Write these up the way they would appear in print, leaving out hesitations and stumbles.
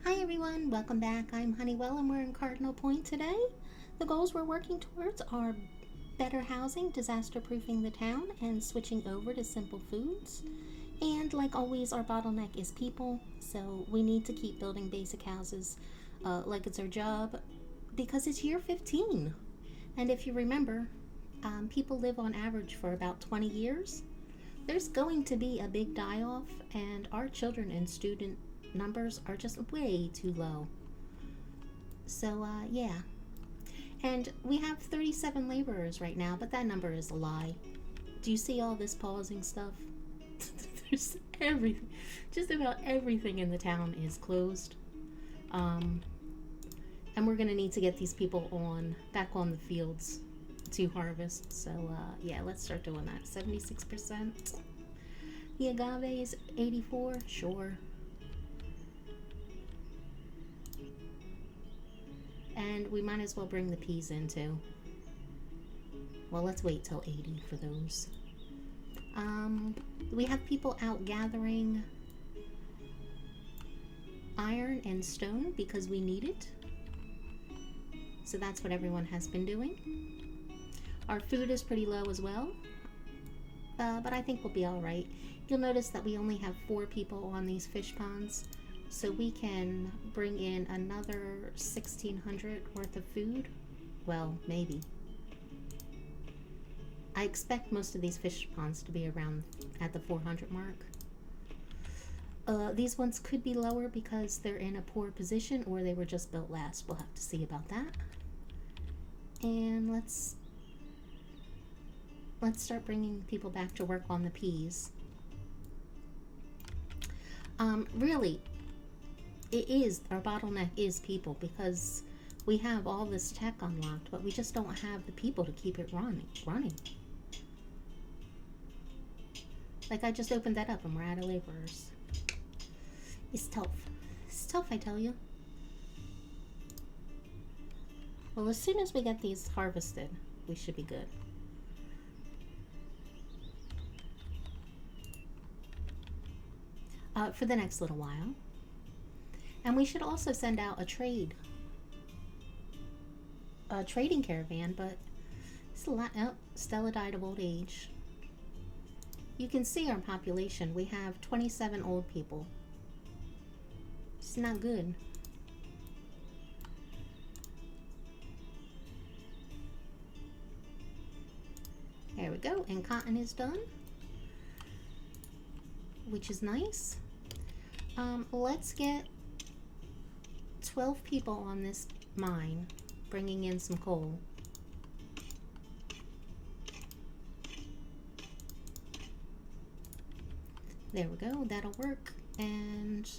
Hi everyone, welcome back. I'm Honeywell and we're in Cardinal Point today. The goals we're working towards are better housing, disaster proofing the town, and switching over to simple foods. And like always, our bottleneck is people, so we need to keep building basic houses like it's our job because it's year 15. And if you remember, people live on average for about 20 years. There's going to be a big die off, and our children and student numbers are just way too low. So, yeah. And we have 37 laborers right now, but that number is a lie. Do you see all this pausing stuff? There's everything. Just about everything in the town is closed. And we're going to need to get these people back on the fields to harvest. So, yeah, let's start doing that. 76%. The agave is 84, sure. And we might as well bring the peas in too. Well, let's wait till 80 for those. We have people out gathering iron and stone because we need it. So that's what everyone has been doing. Our food is pretty low as well, but I think we'll be all right. You'll notice that we only have 4 people on these fish ponds, so we can bring in another 1,600 worth of food. Well, maybe. I expect most of these fish ponds to be around at the 400 mark. These ones could be lower because they're in a poor position or they were just built last. We'll have to see about that. And let's start bringing people back to work on the peas. Really, our bottleneck is people because we have all this tech unlocked, but we just don't have the people to keep it running. Like I just opened that up and we're out of laborers. It's tough. It's tough, I tell you. Well, as soon as we get these harvested, we should be good. For the next little while. And we should also send out a trading caravan, but it's a lot. Oh, Stella died of old age. You can see our population. We have 27 old people. It's not good. There we go, and cotton is done, which is nice. Let's get 12 people on this mine, bringing in some coal. There we go, that'll work. And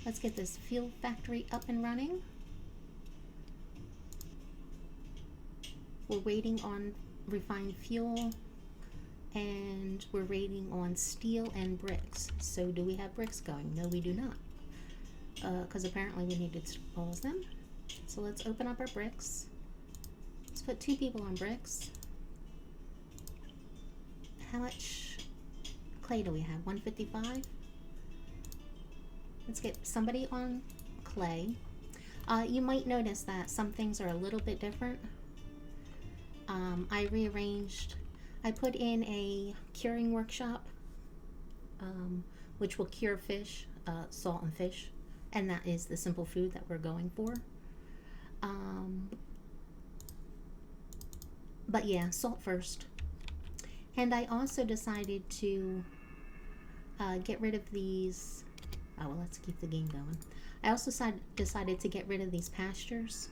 let's get this fuel factory up and running. We're waiting on refined fuel, and we're waiting on steel and bricks. So do we have bricks going? No, we do not. Because apparently we need to dispose them. So let's open up our bricks. Let's put 2 people on bricks. How much clay do we have? 155? Let's get somebody on clay. You might notice that some things are a little bit different. I rearranged. I put in a curing workshop, which will cure fish, salt and fish. And that is the simple food that we're going for. But yeah, salt first. And I also decided to get rid of these. Oh, well, let's keep the game going. I also decided to get rid of these pastures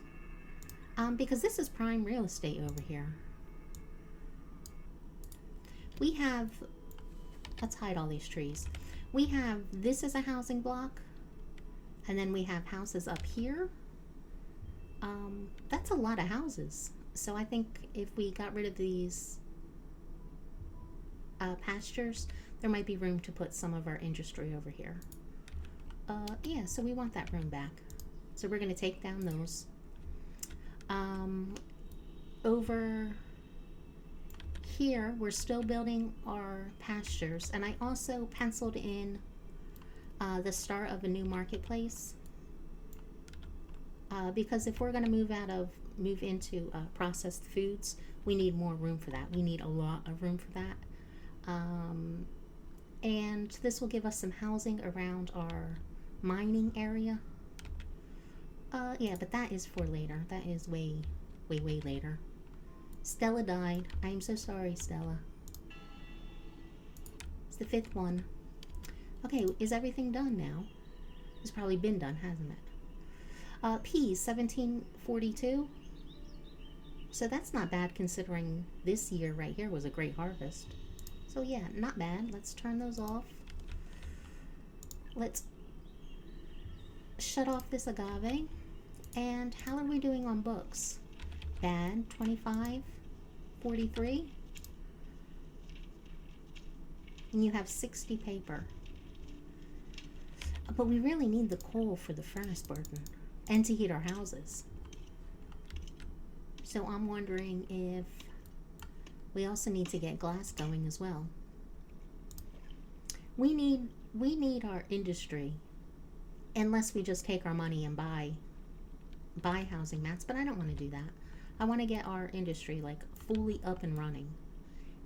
because this is prime real estate over here. We have, let's hide all these trees. We have, this is a housing block. And then we have houses up here. That's a lot of houses. So I think if we got rid of these pastures, there might be room to put some of our industry over here. Yeah, so we want that room back. So we're going to take down those. Over here, we're still building our pastures. And I also penciled in the start of a new marketplace. Because if we're going to move into processed foods, we need more room for that. We need a lot of room for that. And this will give us some housing around our mining area. Yeah, but that is for later. That is way later. Stella died. I am so sorry, Stella. It's the 5th one. Okay, is everything done now? It's probably been done, hasn't it? Peas, 1742. So that's not bad considering this year right here was a great harvest. So yeah, not bad. Let's turn those off. Let's shut off this agave. And how are we doing on books? Bad, 25, 43. And you have 60 paper. But we really need the coal for the furnace burden and to heat our houses. So I'm wondering if we also need to get glass going as well. We need our industry, unless we just take our money and buy housing mats, but I don't want to do that. I want to get our industry like fully up and running.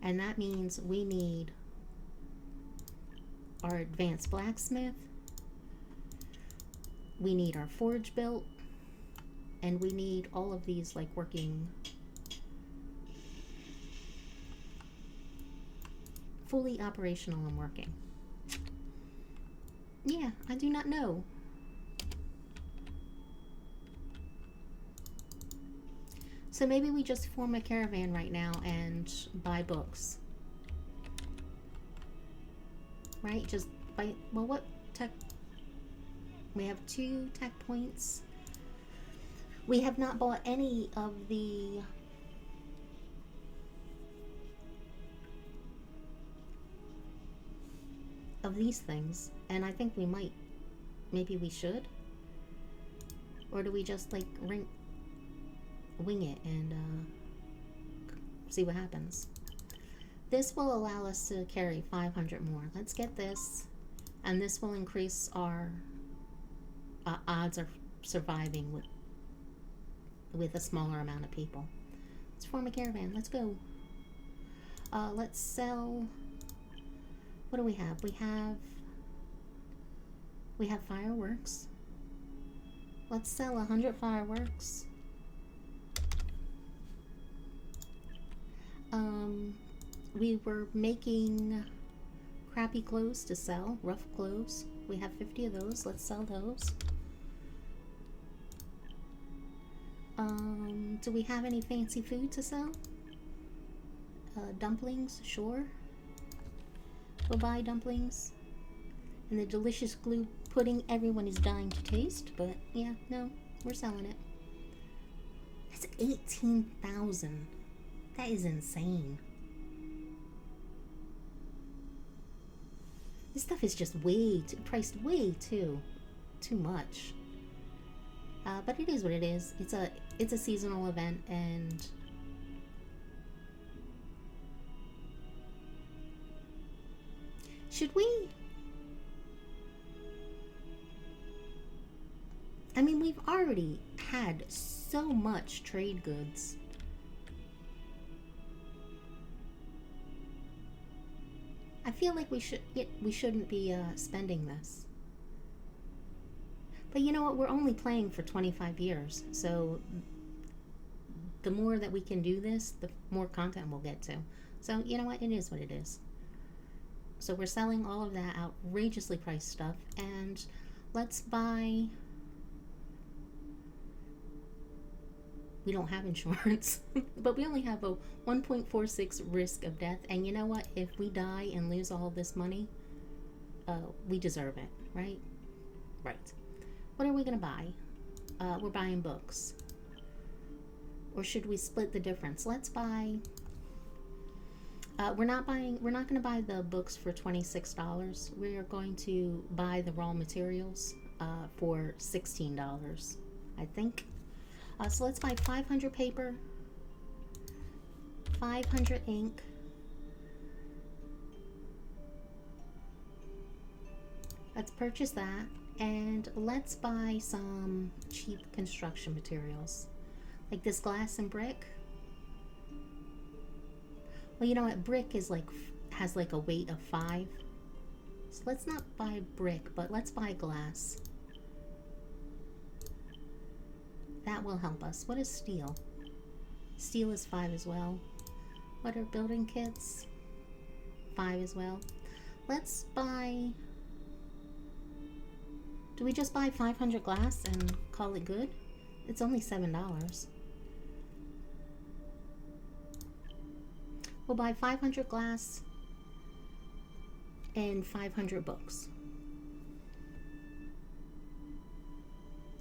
And that means we need our advanced blacksmith, we need our forge built, and we need all of these like working fully operational and working. Yeah, I do not know. So maybe we just form a caravan right now and buy books. Right? Just buy, well, what tech? We have 2 tech points. We have not bought any of the these things, and I think we might. Maybe we should. Or do we just like wing it and see what happens? This will allow us to carry 500 more. Let's get this, and this will increase our odds of surviving with a smaller amount of people. Let's form a caravan. Let's go. Let's sell. What do we have? We have fireworks. Let's sell 100 fireworks. We were making crappy clothes to sell, rough clothes. We have 50 of those. Let's sell those. Do we have any fancy food to sell? Dumplings, sure. We'll buy dumplings. And the delicious glue pudding everyone is dying to taste, but yeah, no, we're selling it. That's 18,000. That is insane. This stuff is just priced way too much. But it is what it is. It's a seasonal event, and should we? I mean, we've already had so much trade goods. I feel like we shouldn't be spending this. But you know what? We're only playing for 25 years, so the more that we can do this, the more content we'll get to. So you know what? It is what it is. So we're selling all of that outrageously priced stuff, and let's buy. We don't have insurance, but we only have a 1.46 risk of death. And you know what? If we die and lose all this money, we deserve it, right? Right. What are we going to buy? We're buying books. Or should we split the difference? Let's buy... we're not going to buy the books for $26. We are going to buy the raw materials for $16, I think. So let's buy 500 paper, 500 ink, let's purchase that, And let's buy some cheap construction materials. Like this glass and brick. Well, you know what? Brick is like, has like a weight of 5. So let's not buy brick, but let's buy glass. That will help us. What is steel? Steel is 5 as well. What are building kits? 5 as well. Let's buy... Do we just buy 500 glass and call it good? It's only $7. We'll buy 500 glass and 500 books.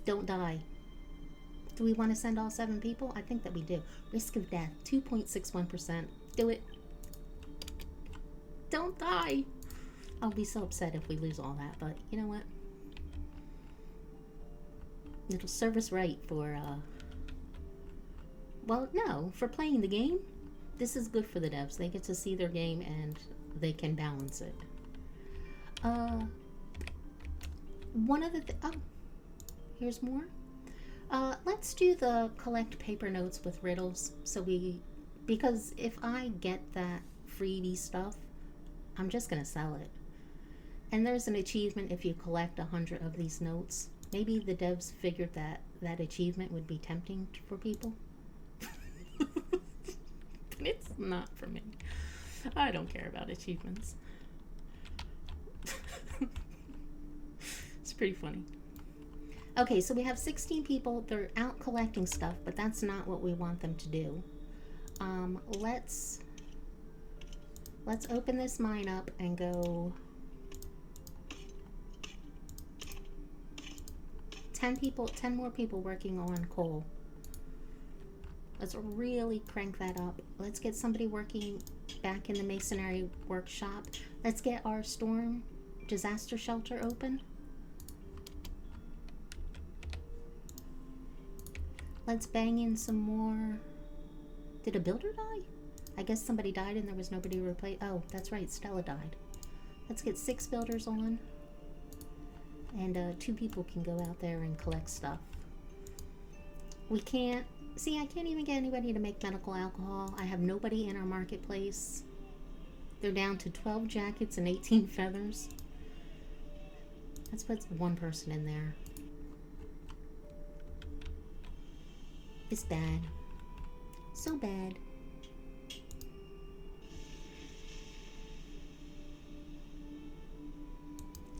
Don't die. Do we want to send all 7 people? I think that we do. Risk of death, 2.61%. Do it. Don't die. I'll be so upset if we lose all that, but you know what? It'll serve us right for, well, no, for playing the game. This is good for the devs. They get to see their game and they can balance it. One of the oh, here's more. Let's do the collect paper notes with riddles. So because if I get that freebie stuff, I'm just gonna sell it. And there's an achievement if you collect 100 of these notes. Maybe the devs figured that that achievement would be tempting for people. But it's not for me. I don't care about achievements. It's pretty funny. Okay, so we have 16 people. They're out collecting stuff, but that's not what we want them to do. Let's open this mine up and go 10 more people working on coal. Let's really crank that up. Let's get somebody working back in the masonry workshop. Let's get our storm disaster shelter open. Let's bang in some more. Did a builder die? I guess somebody died and there was nobody to replace. Oh, that's right, Stella died. Let's get 6 builders on. And 2 people can go out there and collect stuff. We can't... See, I can't even get anybody to make medical alcohol. I have nobody in our marketplace. They're down to 12 jackets and 18 feathers. Let's put 1 person in there. It's bad. So bad.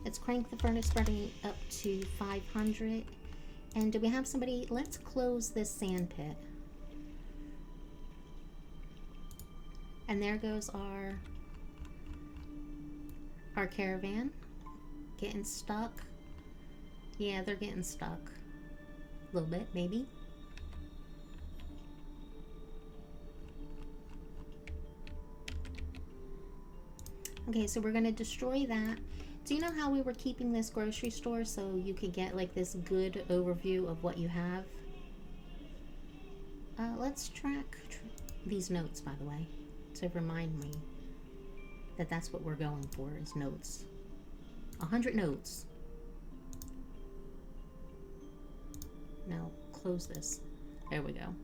Let's crank the furnace burning up to 500. And do we have somebody? Let's close this sand pit. And there goes our caravan. Getting stuck. Yeah, they're getting stuck. A little bit, maybe. Okay, so we're going to destroy that. Do you know how we were keeping this grocery store so you could get like this good overview of what you have? Let's track these notes, by the way, to remind me that that's what we're going for, is notes. 100 notes. Now close this. There we go.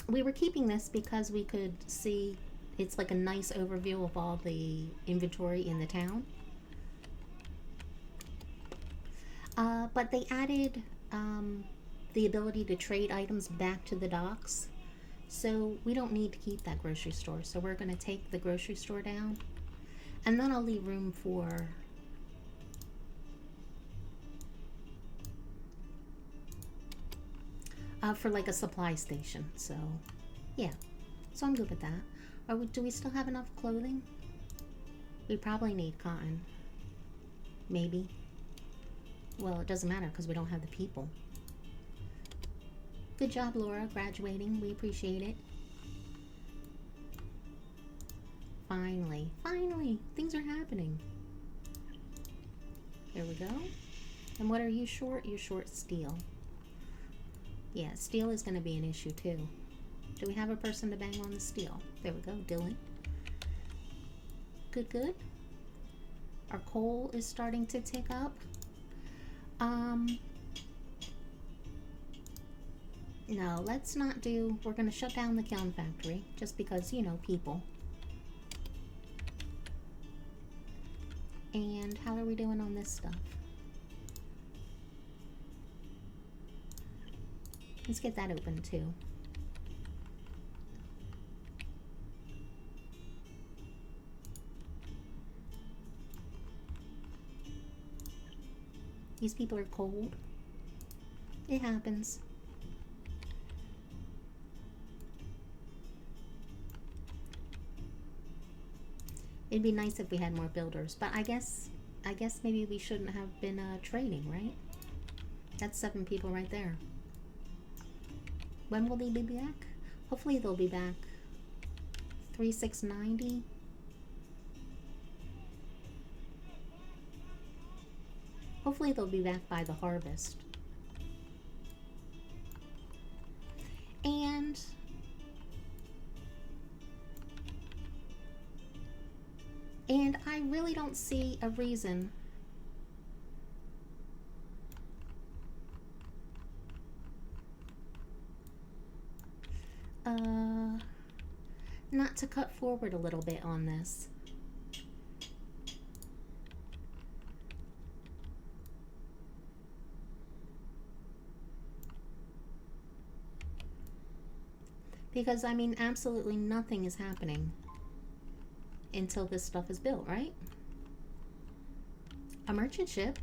We were keeping this because we could see. It's like a nice overview of all the inventory in the town. But they added the ability to trade items back to the docks. So we don't need to keep that grocery store. So we're going to take the grocery store down. And then I'll leave room for... for like a supply station. So, yeah. So I'm good with that. Do we still have enough clothing? We probably need cotton. Maybe. Well, it doesn't matter because we don't have the people. Good job, Laura, graduating. We appreciate it. Finally. Finally! Things are happening. There we go. And what are you short? You're short steel. Yeah, steel is going to be an issue too. Do we have a person to bang on the steel? There we go, Dylan. Good, good. Our coal is starting to tick up. No, let's not do... We're going to shut down the kiln factory just because, you know, people. And how are we doing on this stuff? Let's get that open too. These people are cold. It happens. It'd be nice if we had more builders, but I guess maybe we shouldn't have been trading, right? That's 7 people right there. When will they be back? Hopefully they'll be back. 3690. Hopefully they'll be back by the harvest. And I really don't see a reason not to cut forward a little bit on this. Because, I mean, absolutely nothing is happening until this stuff is built, right? A merchant ship.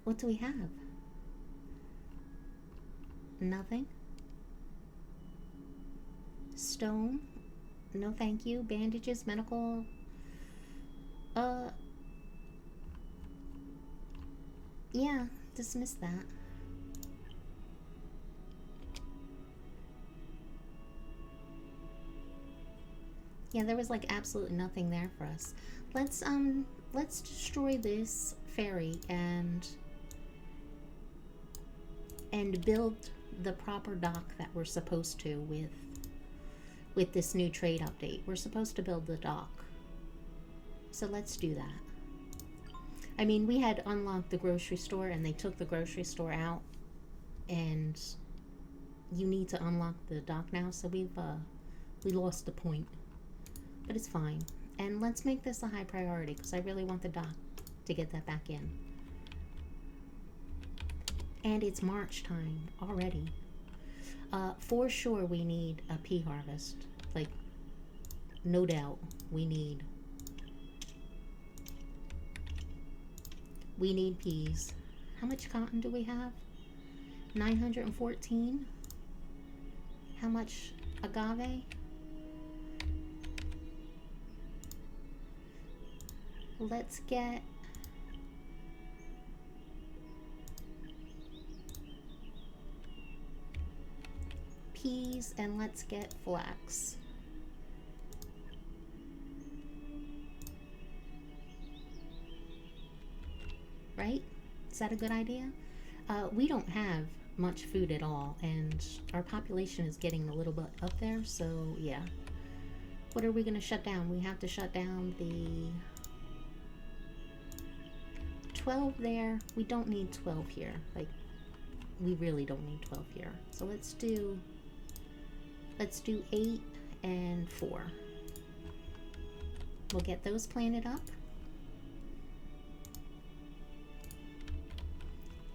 What do we have? Nothing. Stone. No thank you. Bandages, medical. Yeah, dismiss that. Yeah, there was like absolutely nothing there for us. Let's destroy this ferry and build the proper dock that we're supposed to with this new trade update. We're supposed to build the dock. So let's do that. I mean, we had unlocked the grocery store and they took the grocery store out, and you need to unlock the dock now, so we lost the point. But it's fine. And let's make this a high priority because I really want the dock to get that back in. And it's March time already. For sure we need a pea harvest. Like, no doubt we need peas. How much cotton do we have? 914. How much agave? Let's get peas and let's get flax. Right? Is that a good idea? We don't have much food at all, and our population is getting a little bit up there, so yeah. What are we going to shut down? We have to shut down the 12 there. We don't need 12 here. Like, we really don't need 12 here. So let's do 8 and 4. We'll get those planted up.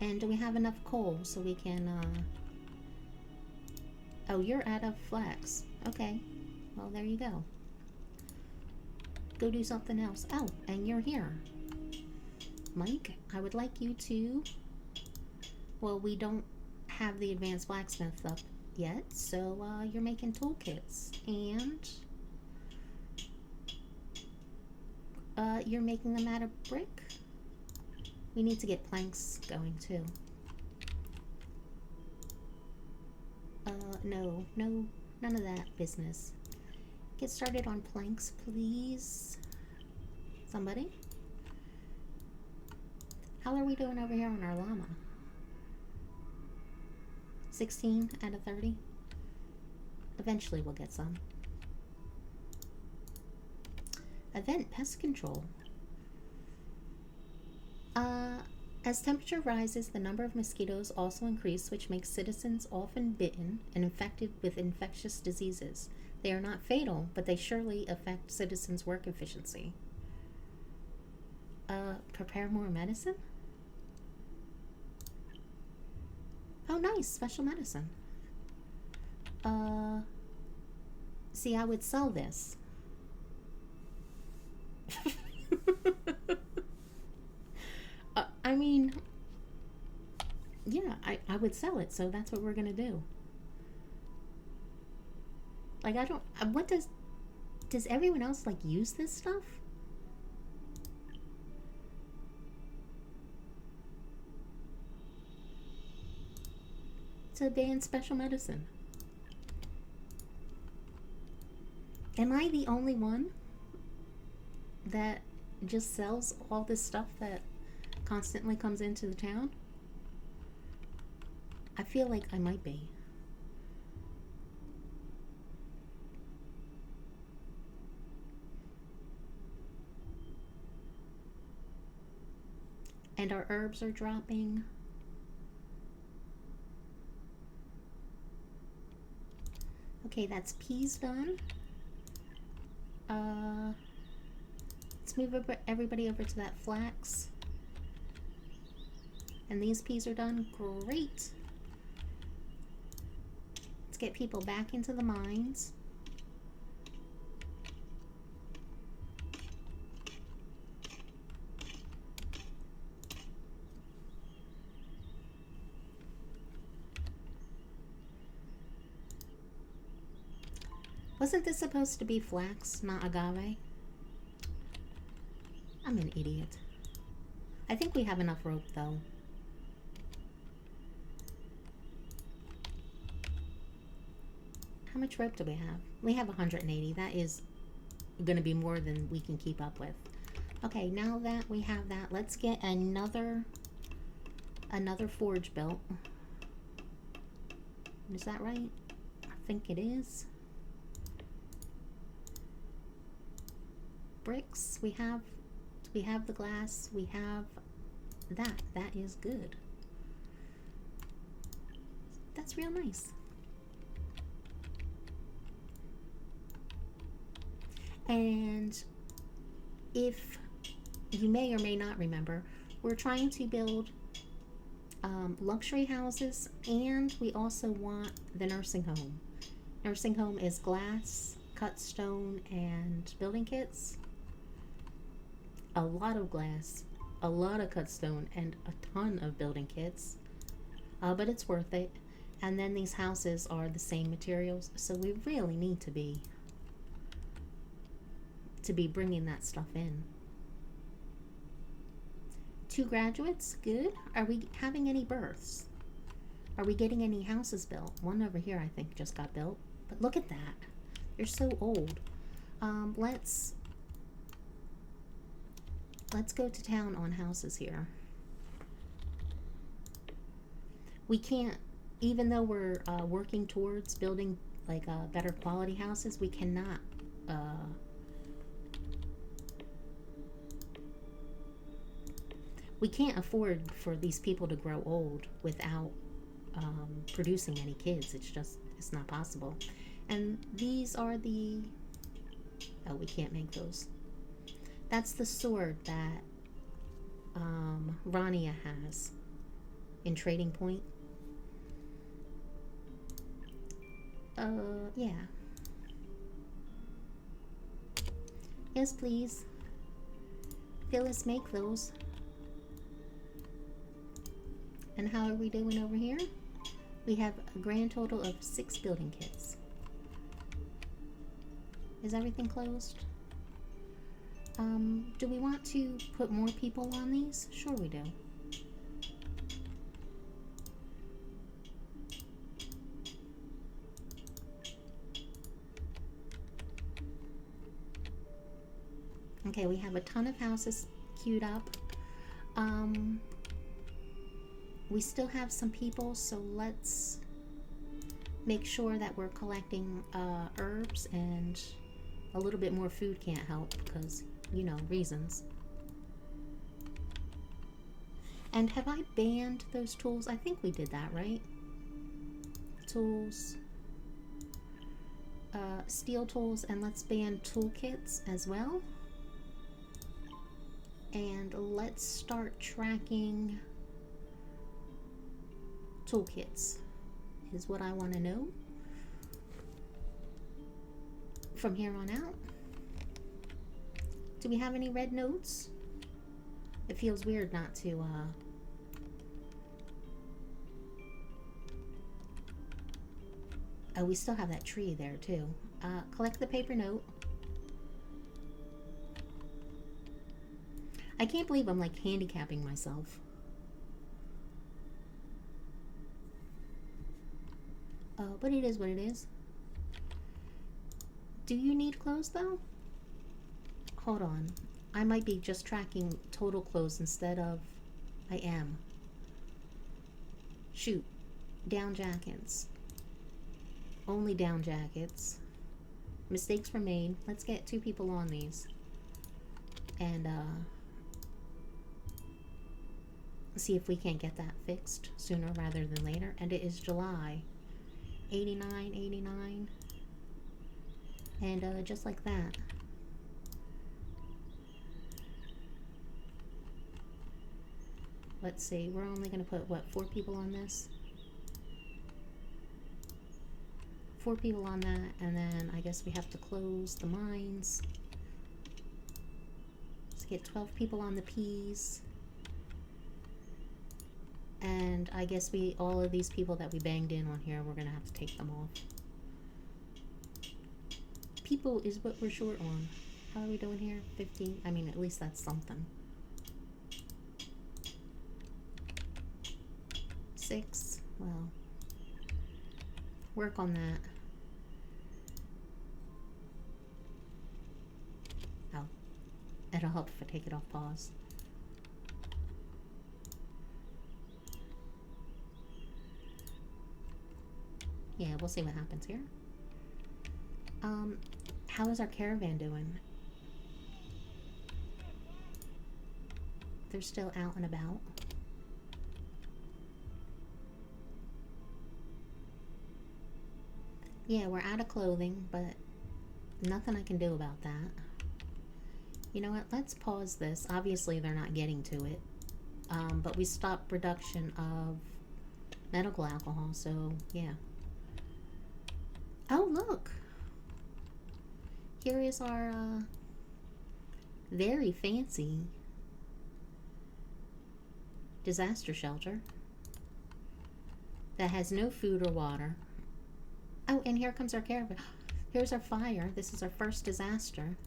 And do we have enough coal so we can, oh, you're out of flax. Okay. Well, there you go. Go do something else. Oh, and you're here. Mike, I would like you to... Well, we don't have the advanced blacksmith up yet, so you're making toolkits. And you're making them out of brick. We need to get planks going too. No, none of that business. Get started on planks, please. Somebody? How are we doing over here on our llama? 16 out of 30? Eventually we'll get some. Event pest control. As temperature rises, the number of mosquitoes also increase, which makes citizens often bitten and infected with infectious diseases. They are not fatal, but they surely affect citizens' work efficiency. Prepare more medicine? Oh, nice. Special medicine. See, I would sell this. I mean, yeah, I would sell it, so that's what we're gonna do. Like, I don't, what does everyone else, like, use this stuff? To ban special medicine. Am I the only one that just sells all this stuff that constantly comes into the town? I feel like I might be. And our herbs are dropping. Okay, that's peas done. Let's move everybody over to that flax. And these peas are done. Great. Let's get people back into the mines. Wasn't this supposed to be flax, not agave? I'm an idiot. I think we have enough rope, though. How much rope do we have? We have 180. That is going to be more than we can keep up with. Okay, now that we have that, let's get another forge built. Is that right? I think it is. Bricks, we have the glass, we have that. That is good. That's real nice. And if you may or may not remember, we're trying to build luxury houses, and we also want the nursing home. Nursing home is glass, cut stone, and building kits. A lot of glass, a lot of cut stone, and a ton of building kits. But it's worth it. And then these houses are the same materials, so we really need to be bringing that stuff in. 2 graduates, good. Are we having any births? Are we getting any houses built? One over here I think just got built. But look at that. They're so old. Let's go to town on houses here. We can't, even though we're working towards building like better quality houses, we cannot we can't afford for these people to grow old without producing any kids. It's not possible. And these are the, oh, we can't make those. That's the sword that Rania has in Trading Point. Yeah. Yes, please. Phyllis, make those. And how are we doing over here? We have a grand total of 6 building kits. Is everything closed? Do we want to put more people on these? Sure we do. Okay, we have a ton of houses queued up. We still have some people, so let's make sure that we're collecting herbs and a little bit more food can't help because, you know, reasons. And have I banned those tools? I think we did that, right? Tools. Steel tools, and let's ban toolkits as well. And let's start tracking toolkits, is what I want to know from here on out. Do we have any red notes? It feels weird not to oh, we still have that tree there too. Collect the paper note. I can't believe I'm like handicapping myself. But it is what it is. Do you need clothes though? Hold on. I might be just tracking total clothes instead of I am. Shoot. Down jackets. Only down jackets. Mistakes were made. Let's get 2 people on these. And see if we can't get that fixed sooner rather than later. And it is July. 89, 89. And just like that. Let's see, we're only gonna put, what, 4 people on this? 4 people on that, and then I guess we have to close the mines. Let's get 12 people on the peas. And I guess all of these people that we banged in on here, we're gonna have to take them off. People is what we're short on. How are we doing here? 15? I mean, at least that's something. 6? Well, work on that. Oh, it'll help if I take it off pause. Yeah, we'll see what happens here. How is our caravan doing? They're still out and about. Yeah, we're out of clothing, but nothing I can do about that. You know what? Let's pause this. Obviously, they're not getting to it. But we stopped production of medical alcohol, so yeah. Oh, look! Here is our very fancy disaster shelter that has no food or water. Oh, and here comes our caravan. Here's our fire. This is our first disaster.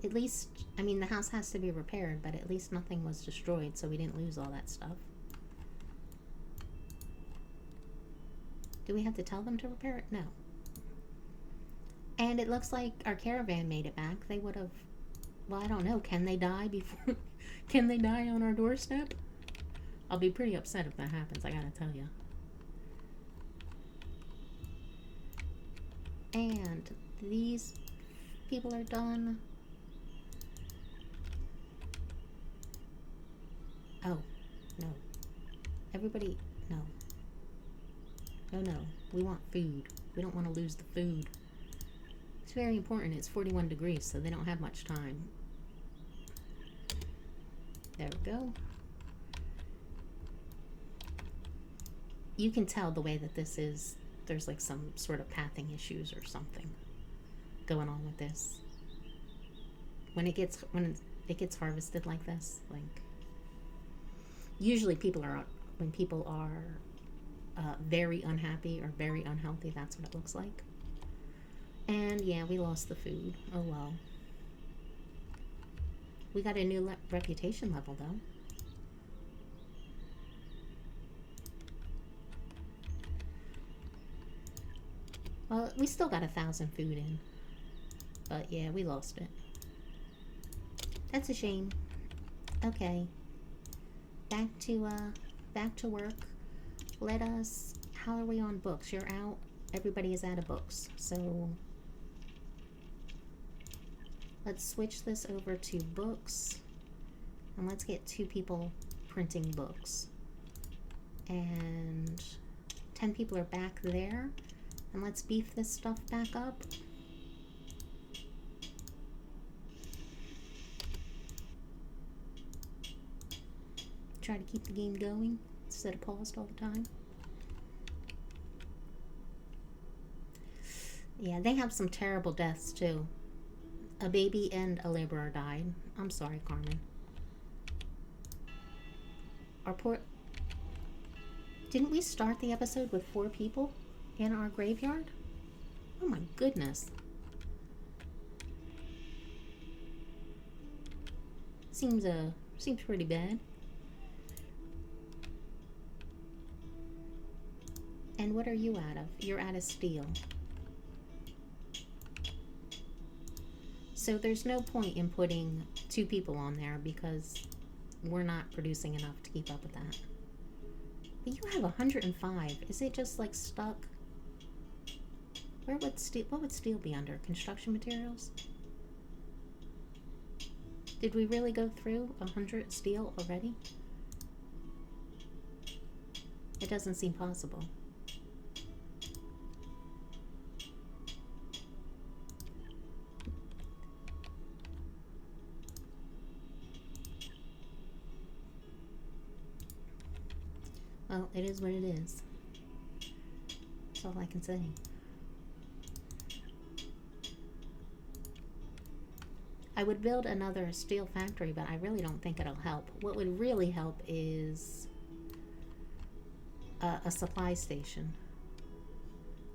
At least, I mean, the house has to be repaired, but at least nothing was destroyed, so we didn't lose all that stuff. Do we have to tell them to repair it? No. And it looks like our caravan made it back. They would have, well, I don't know. Can they die before? Can they die on our doorstep? I'll be pretty upset if that happens, I gotta tell you. And these people are done. Oh, no. Everybody, no. No, no. We want food. We don't want to lose the food. It's very important. It's 41 degrees, so they don't have much time. There we go. You can tell the way that this is, there's like some sort of pathing issues or something going on with this. When it gets harvested like this, like, usually when people are very unhappy or very unhealthy, that's what it looks like. And yeah, we lost the food. Oh well. We got a new reputation level though. Well, we still got 1,000 food in. But yeah, we lost it. That's a shame. Okay. Back to back to work. Let us, how are we on books? You're out. Everybody is out of books. So let's switch this over to books. And let's get 2 people printing books. And 10 people are back there. And let's beef this stuff back up. Try to keep the game going instead of paused all the time. Yeah, they have some terrible deaths too. A baby and a laborer died. I'm sorry, Carmen. Our poor... Didn't we start the episode with 4 people in our graveyard? Oh my goodness. Seems pretty bad. And what are you out of? You're out of steel. So there's no point in putting 2 people on there because we're not producing enough to keep up with that. But you have 105. Is it just like stuck? What would steel be under? Construction materials? Did we really go through 100 steel already? It doesn't seem possible. Well, it is what it is. That's all I can say. I would build another steel factory, but I really don't think it'll help. What would really help is a supply station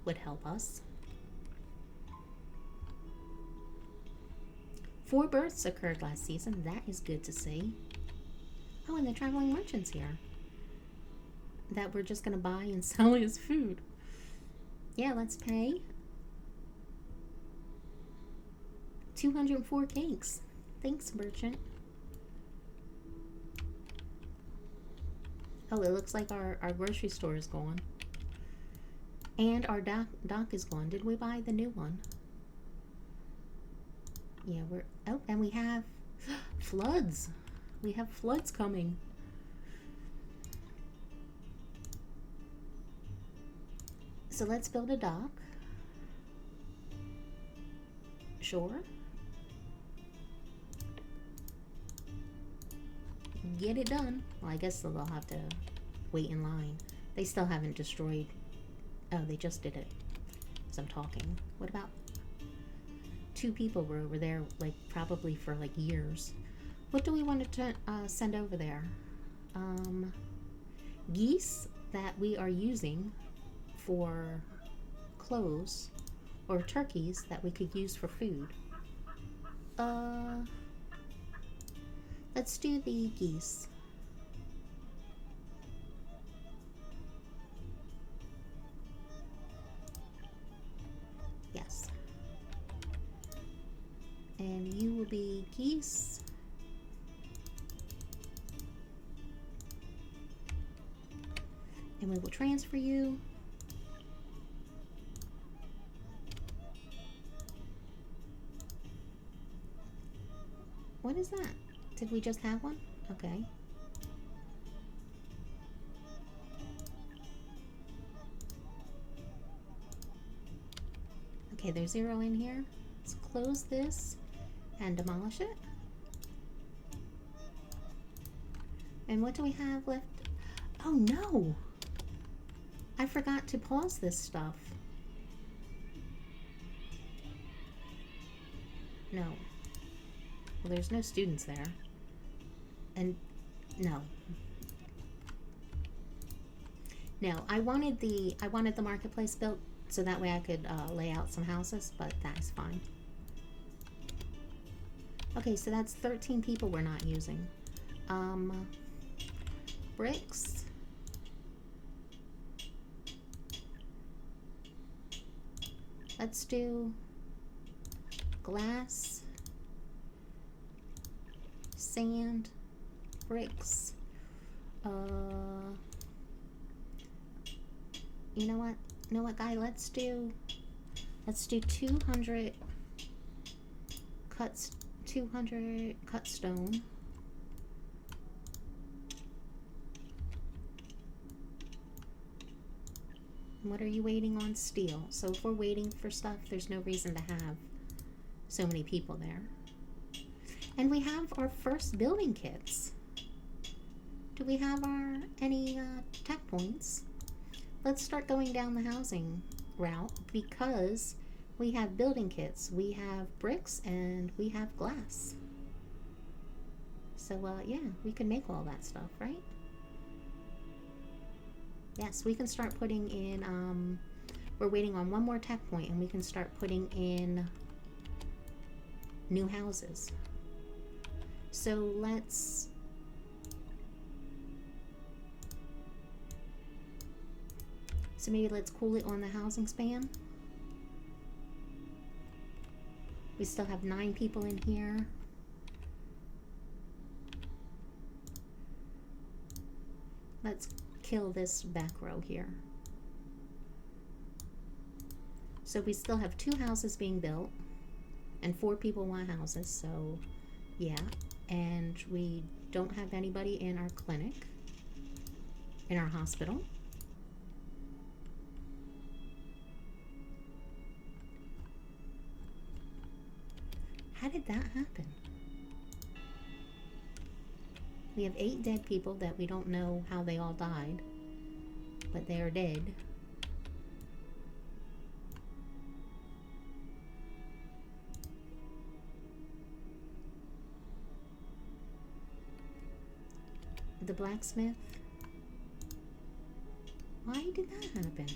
would help us. 4 births occurred last season. That is good to see. Oh, and the traveling merchant's here. That we're just going to buy and sell as food. Yeah, let's pay. 204 cakes. Thanks, merchant. Oh, it looks like our grocery store is gone. And our dock is gone. Did we buy the new one? Yeah, we're... Oh, and we have floods. We have floods coming. So let's build a dock. Sure. Get it done. Well, I guess they'll have to wait in line. They still haven't destroyed... Oh, they just did it. As I'm talking. What about... 2 people were over there, like, probably for, like, years. What do we want to send over there? Geese that we are using for clothes, or turkeys that we could use for food. Let's do the geese. Yes. And you will be geese. And we will transfer you. What is that? Did we just have one? Okay. Okay, there's 0 in here. Let's close this and demolish it. And what do we have left? Oh no! I forgot to pause this stuff. No. Well, there's no students there. And no. No, I wanted the marketplace built so that way I could lay out some houses, but that's fine. Okay, so that's 13 people we're not using. Bricks. Let's do glass, sand, bricks, You know what? You know what, guy? Let's do 200 cuts. 200 cut stone. What are you waiting on? Steel. So if we're waiting for stuff, there's no reason to have so many people there. And we have our first building kits. Do we have any tech points? Let's start going down the housing route because we have building kits. We have bricks and we have glass. So yeah, we can make all that stuff, right? Yes, we can start putting in, we're waiting on one more tech point and we can start putting in new houses. So let's, so maybe let's cool it on the housing span. We still have 9 people in here. Let's kill this back row here. So we still have 2 houses being built and 4 people want houses, so yeah. And we don't have anybody in our clinic, in our hospital. How did that happen? We have 8 dead people that we don't know how they all died, but they are dead. The blacksmith. Why did that happen?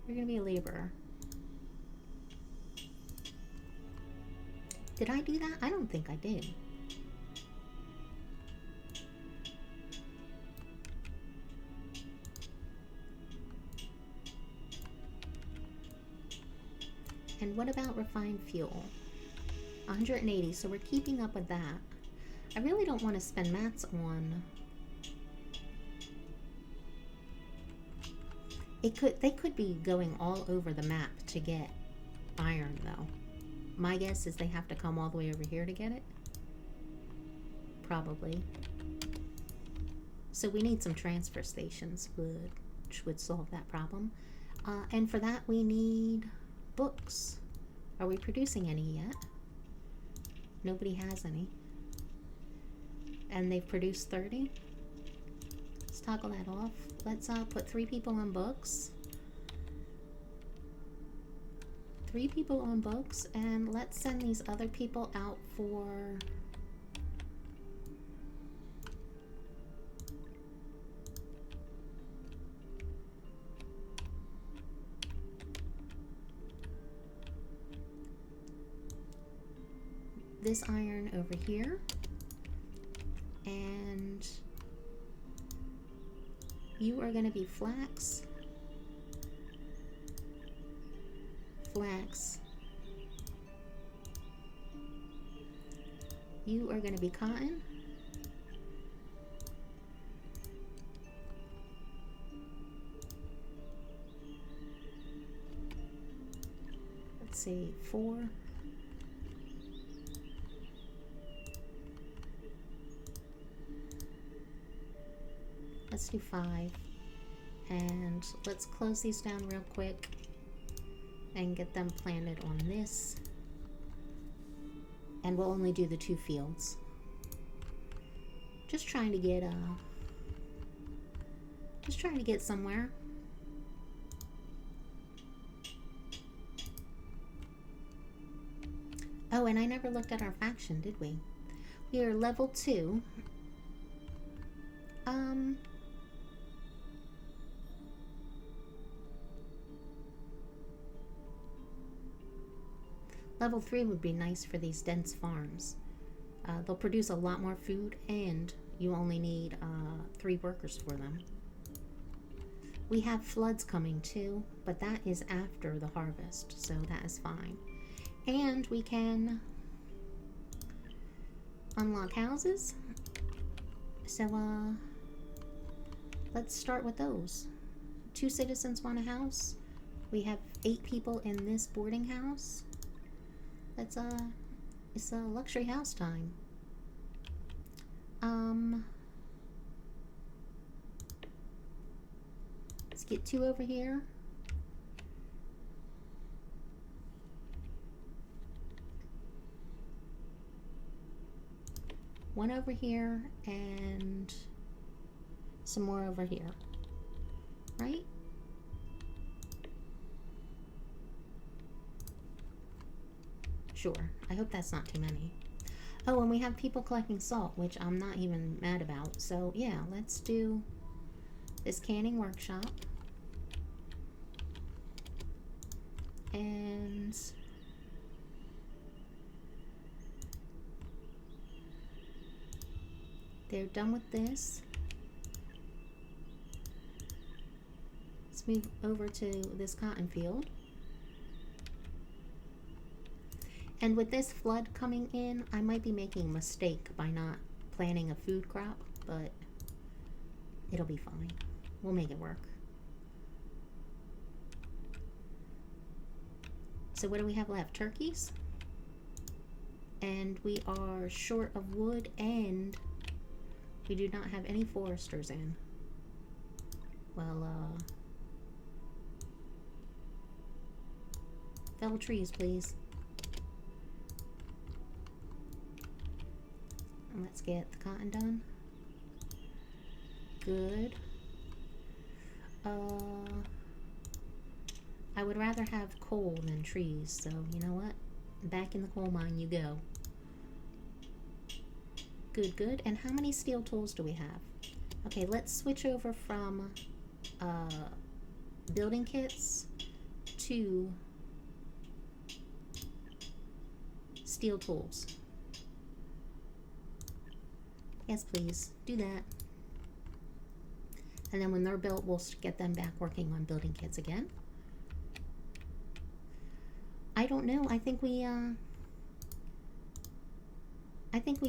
You're gonna be a laborer. Did I do that? I don't think I did. And what about refined fuel? 180, so we're keeping up with that. I really don't want to spend mats on... They could be going all over the map to get iron, though. My guess is they have to come all the way over here to get it. Probably. So we need some transfer stations, which would solve that problem. And for that we need books. Are we producing any yet? Nobody has any. And they've produced 30. Let's toggle that off. Let's put 3 people on books. 3 people on books, and let's send these other people out for... this iron over here. And you are going to be flax. Flax. You are going to be cotton. Let's see, 4. Let's do 5. And let's close these down real quick and get them planted on this. And we'll only do the 2 fields. Just trying to get somewhere. Oh, and I never looked at our faction, did we? We are level 2. Level 3 would be nice for these dense farms. They'll produce a lot more food, and you only need 3 workers for them. We have floods coming too, but that is after the harvest, so that is fine. And we can unlock houses. So, let's start with those. 2 citizens want a house. We have 8 people in this boarding house. It's a luxury house time. Let's get 2 over here. One over here and some more over here, right? Sure. I hope that's not too many. Oh, and we have people collecting salt, which I'm not even mad about. So, yeah, let's do this canning workshop. And they're done with this. Let's move over to this cotton field. And with this flood coming in, I might be making a mistake by not planting a food crop, but it'll be fine. We'll make it work. So what do we have left? Turkeys. And we are short of wood, and we do not have any foresters in. Well, fell trees, please. And let's get the cotton done. Good. I would rather have coal than trees, so you know what? Back in the coal mine you go. Good, good. And how many steel tools do we have? Okay, let's switch over from building kits to steel tools. Yes, please. Do that. And then when they're built, we'll get them back working on building kits again. I don't know. I think we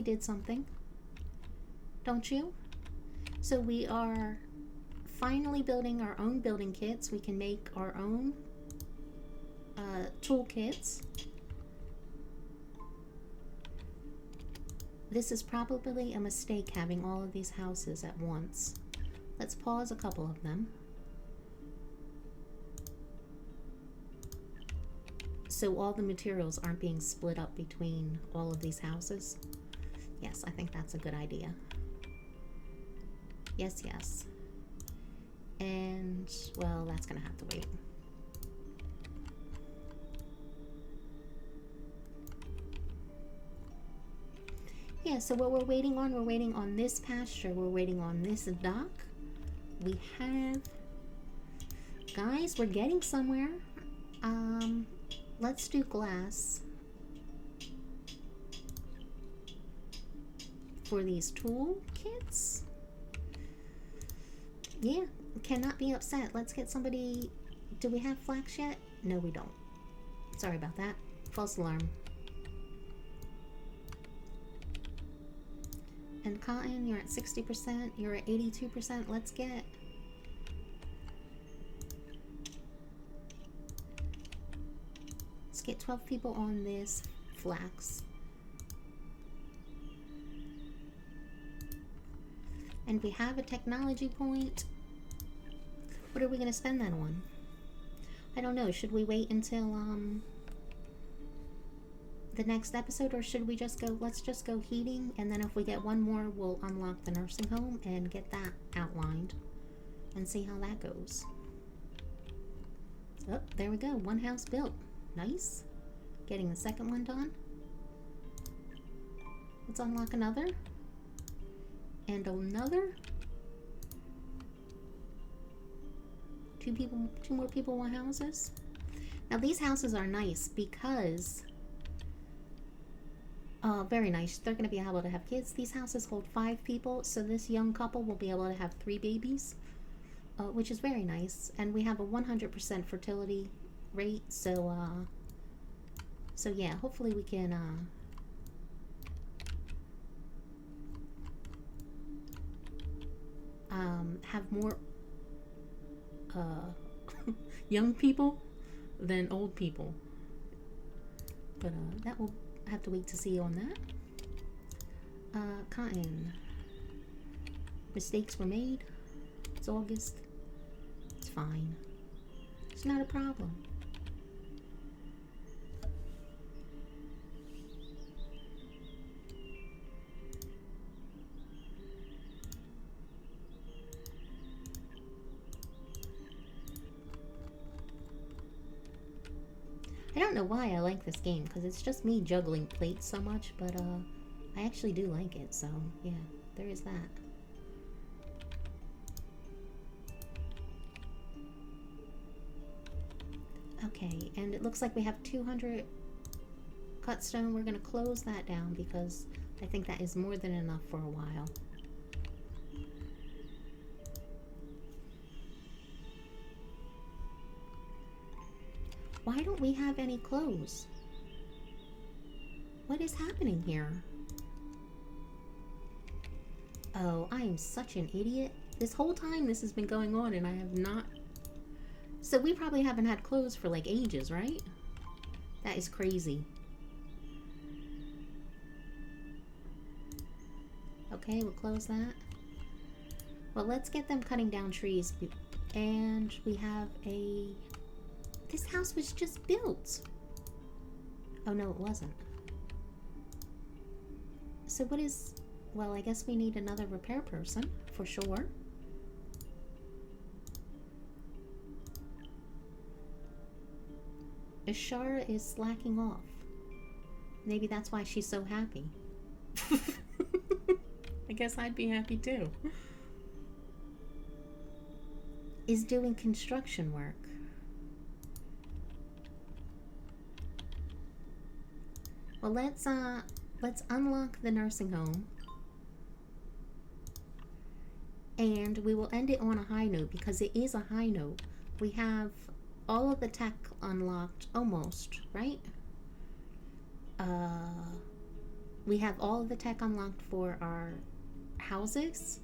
did something. Don't you? So we are finally building our own building kits. We can make our own tool kits. This is probably a mistake having all of these houses at once. Let's pause a couple of them. So all the materials aren't being split up between all of these houses. Yes, I think that's a good idea. Yes, yes. And, well, that's gonna have to wait. Yeah, so what we're waiting on this pasture, we're waiting on this dock. We have, guys, we're getting somewhere. Let's do glass for these tool kits. Yeah, cannot be upset. Let's get somebody. Do we have flax yet? No, we don't. Sorry about that. False alarm. And cotton, you're at 60%. You're at 82%. Let's get. Let's get 12 people on this flax. And we have a technology point. What are we going to spend that on? I don't know. Should we wait until the next episode, or should we just go, let's just go heating, and then if we get one more, we'll unlock the nursing home and get that outlined and see how that goes. Oh, there we go. One house built. Nice. Getting the second one done. Let's unlock another. And another. Two more people want houses. Now these houses are nice because very nice. They're going to be able to have kids. These houses hold 5 people, so this young couple will be able to have 3 babies, which is very nice. And we have a 100% fertility rate, so yeah, hopefully we can have more young people than old people. But that will have to wait to see on that. Cotton. Mistakes were made. It's August. It's fine. It's not a problem. I don't know why I like this game, because it's just me juggling plates so much, but I actually do like it, so yeah, there is that. Okay, and it looks like we have 200 cut stone. We're going to close that down because I think that is more than enough for a while. Why don't we have any clothes? What is happening here? Oh, I am such an idiot. This whole time this has been going on and I have not... So we probably haven't had clothes for like ages, right? That is crazy. Okay, we'll close that. Well, let's get them cutting down trees. And we have a... This house was just built. Oh, no, it wasn't. So what is... Well, I guess we need another repair person, for sure. Ashara is slacking off. Maybe that's why she's so happy. I guess I'd be happy too. Is doing construction work. Well, let's unlock the nursing home. And we will end it on a high note because it is a high note. We have all of the tech unlocked, almost, right? We have all of the tech unlocked for our houses.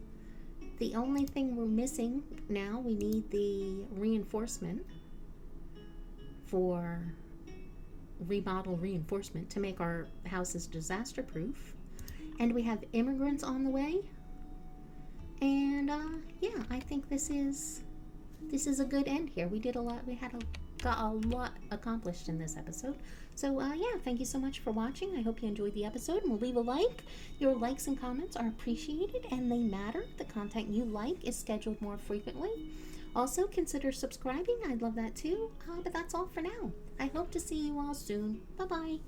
The only thing we're missing now, we need the reinforcement for remodel reinforcement to make our houses disaster proof. And we have immigrants on the way. And yeah, I think this is a good end here. We did a lot. We got a lot accomplished in this episode. So yeah, thank you so much for watching. I hope you enjoyed the episode, and we'll leave a like. Your likes and comments are appreciated and they matter. The content you like is scheduled more frequently. Also, consider subscribing. I'd love that too. But that's all for now. I hope to see you all soon. Bye-bye.